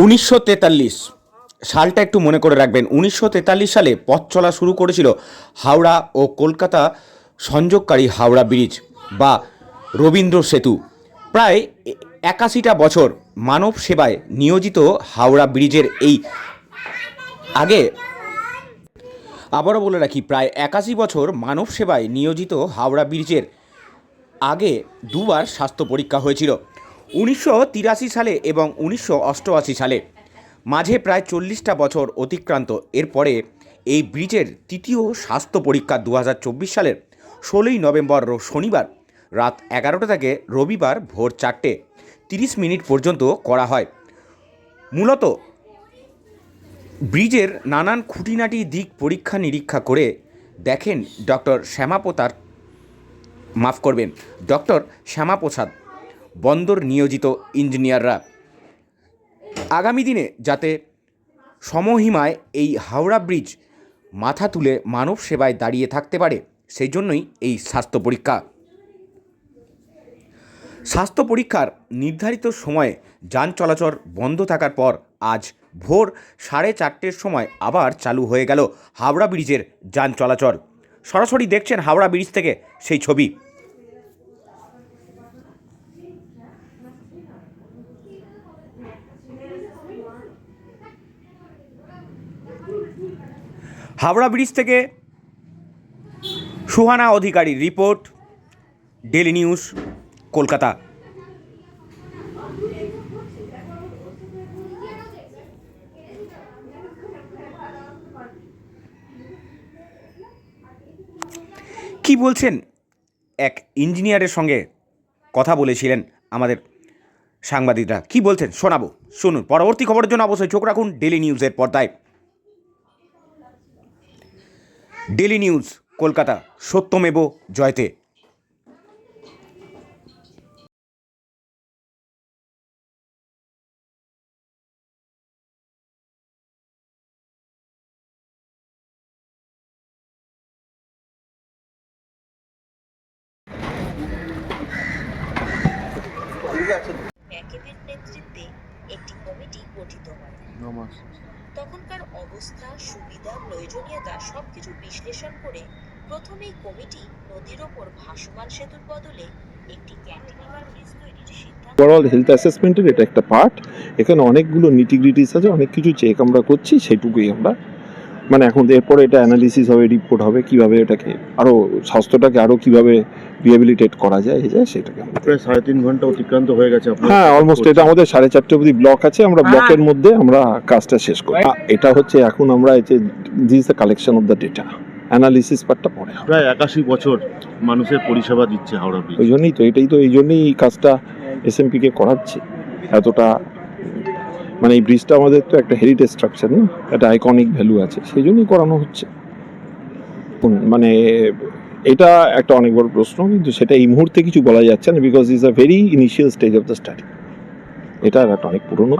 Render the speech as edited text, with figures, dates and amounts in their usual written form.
1943 সালটা একটু মনে করে রাখবেন। 1943 সালে পথ চলা শুরু করেছিল হাওড়া ও কলকাতা সংযোগকারী হাওড়া ব্রিজ বা রবীন্দ্র সেতু। প্রায় 81টা বছর মানব সেবায় নিয়োজিত হাওড়া ব্রিজের এই আগে আবারও বলে রাখি, প্রায় 81 বছর মানব সেবায় নিয়োজিত হাওড়া ব্রিজের আগে দুবার স্বাস্থ্য পরীক্ষা হয়েছিল, 1983 সালে এবং 1988 সালে। মাঝে প্রায় 40টা বছর অতিক্রান্ত। এরপরে এই ব্রিজের তৃতীয় স্বাস্থ্য পরীক্ষা 2024 সালের 16ই নভেম্বর শনিবার রাত 11টা থেকে রবিবার ভোর 4:30 পর্যন্ত করা হয়। মূলত ব্রিজের নানান খুঁটিনাটি দিক পরীক্ষা নিরীক্ষা করে দেখেন ডক্টর শ্যামাপ্রসাদ বন্দর নিয়োজিত ইঞ্জিনিয়াররা। আগামী দিনে যাতে সমহিমায় এই হাওড়া ব্রিজ মাথা তুলে মানব সেবায় দাঁড়িয়ে থাকতে পারে, সেই জন্যই এই স্বাস্থ্য পরীক্ষা। স্বাস্থ্য পরীক্ষার নির্ধারিত সময়ে যান চলাচল বন্ধ থাকার পর আজ ভোর 4:30 সময় আবার চালু হয়ে গেল হাওড়া ব্রিজের যান চলাচল। সরাসরি দেখছেন হাওড়া ব্রিজ থেকে সেই ছবি। হাওড়া ব্রিজ থেকে সুহানা অধিকারীর রিপোর্ট, ডেলি নিউজ, কলকাতা। কি বলছেন এক ইঞ্জিনিয়ারের সঙ্গে কথা বলেছিলেন আমাদের সাংবাদিকরা, কি বলছেন শোনাবো, শুনুন। পরবর্তী খবরের জন্য অবশ্যই চোখ রাখুন ডেলি নিউজের পর্দায়। ডেলি নিউজ কলকাতা, সত্যমেব জয়তে। ম্যাকেবের নেতৃত্বে একটি কমিটি গঠিত হয়। তখনকার অবস্থা, সুবিধা, প্রয়োজনীয়তা সবকিছু বিশ্লেষণ করে প্রথমেই কমিটি নদীর ওপর ভাসমান সেতুর বদলে একটি ক্যান্টিলিভার ব্রিজ তৈরির সিদ্ধান্ত। ওভারঅল হেলথ অ্যাসেসমেন্টের এটা একটা পার্ট। এখানে অনেকগুলো নিটিগ্রিটিস আছে, অনেক কিছু চেক আমরা করছি, সেটুকুই আমরা মানে এখন এরপরে এটা অ্যানালিসিস হবে, রিপোর্ট হবে, কীভাবে এটাকে আরও স্বাস্থ্যটাকে আরও কীভাবে রিহ্যাবিলিটেট করা যায় সেটাকে প্রায় 3.5 ঘন্টা অতিক্রান্ত হয়ে গেছে। হ্যাঁ, অলমোস্ট। এটা আমাদের 4:30 অবধি ব্লক আছে, আমরা ব্লকের মধ্যে আমরা কাজটা শেষ করি। এটা হচ্ছে এখন আমরা this the collection of the data, analysis পার্টটা পরে। প্রায় 81 বছর মানুষের পরিষেবা দিচ্ছে হাওড়া ব্রিজ। ওই জন্যই তো এই জন্যই এই কাজটা এসএমপিকে করাচ্ছে। এতটা মানে এই ব্রিজটা আমাদের তো একটা হেরিটেজ স্ট্রাকচার, না, একটা আইকনিক ভ্যালু আছে, সেই জন্যই করানো হচ্ছে। মানে এটা একটা অনেক বড় প্রশ্ন, কিন্তু সেটা এই মুহূর্তে কিছু বলা যাচ্ছে না, because is a very initial stage of the study. এটা একটা অনেক পুরনো